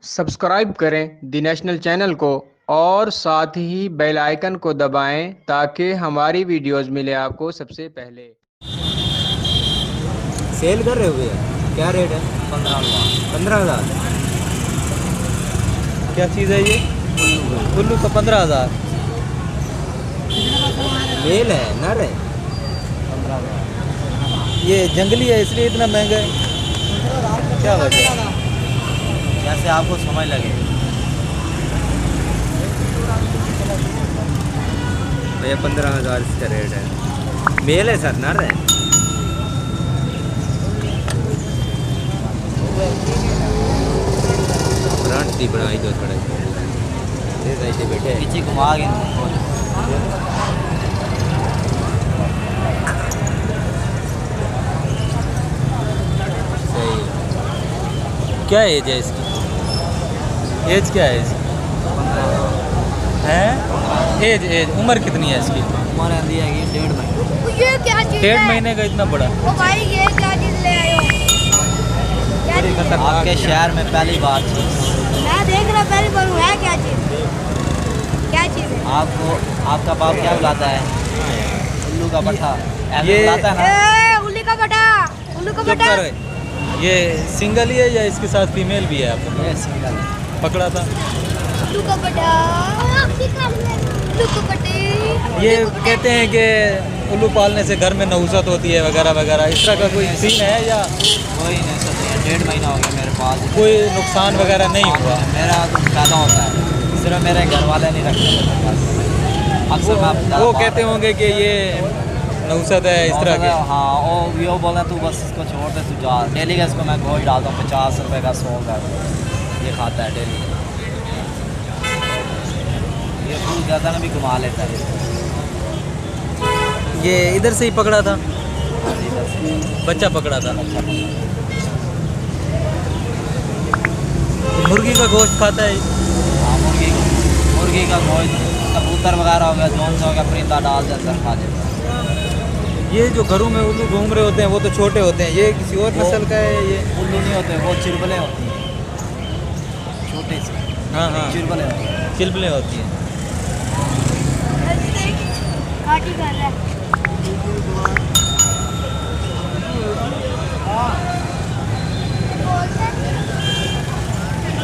Subscribe करें दी national channel को और साथ ही बेल आइकन को दबाएं ताकि हमारी वीडियोस मिले आपको सबसे पहले। सेल कर रहे हो भैया? क्या रेट है? 15,000। 15,000। क्या चीज़ है ये? उल्लू का 15,000। मेल है नर है? 15,000। ये जंगली है इसलिए इतना महंगा है। क्या वजह? जैसे आपको समझ लगे भैया। 15,000 इसका रेट है। मेल है सर, नर है? ब्रांड दी बनाई दो थोड़ा ऐसे बैठे पीछे घुमा के सही। क्या एज है इसकी? एज क्या है इसकी? हैं? एज उम्र कितनी है इसकी? हमारे आंधी आएगी 1.5 महीने। ये क्या चीज 1.5 है? महीने का इतना बड़ा? ओ भाई ये क्या चीज ले आए हो? क्या चीज है? आपके शहर में पहली बार चीज मैं देख रहा पहले पर है क्या चीज? क्या चीज है? आपको आपका बाप क्या बुलाता है? उल्लू का पट्टा ऐसे ये- बुलाता है ना? ए उल्ली का बटा, उल्लू का चुप बटा। करो। ये सिंगल ही है या इसके साथ फीमेल भी है आपके? ये सिंगल पकड़ा था। उल्लू का बटा, उल्लू का बटे। ये कहते हैं कि उल्लू पालने से घर में नहुसत होती है वगैरह वगैरह, इस तरह का कोई सीन है या कोई नहीं सकते? 1.5 महीना हो गया मेरे पास। कोई नुकसान वगैरह नहीं हुआ? मेरा तो फ़ायदा होता है, सिर्फ मेरे घर वाले नहीं रखते मेरे पास। अक्सर मैं ज़्यादा वो बाहर कहते होंगे कि ये नहुसत है इस तरह के। हाँ वो बोला तू बस इसको छोड़ दे, तू जा। डेली का इसको मैं गोश्त डालता हूँ 50 रुपये का 100 का। ये खाता है डेली। ये फूल ज़्यादा भी घुमा लेता है ये इधर से ही पकड़ा था? इधर से। बच्चा पकड़ा था? मुर्गी का गोश्त खाता है? हाँ मुर्गी का गोश्त, कबूतर वगैरह हो गया, जौन सा हो गया, परिंदा डाल दे अंदर खा लेता है। ये जो घरों में उल्लू घूम रहे होते हैं वो तो छोटे होते हैं, ये किसी और नस्ल का है ये? उल्लू नहीं होते, वो चिरबले होती हैं, छोटे से हाँ हाँ, चिरबले होते हैं। चिलबलें होती हैं। काटी कर रहा है।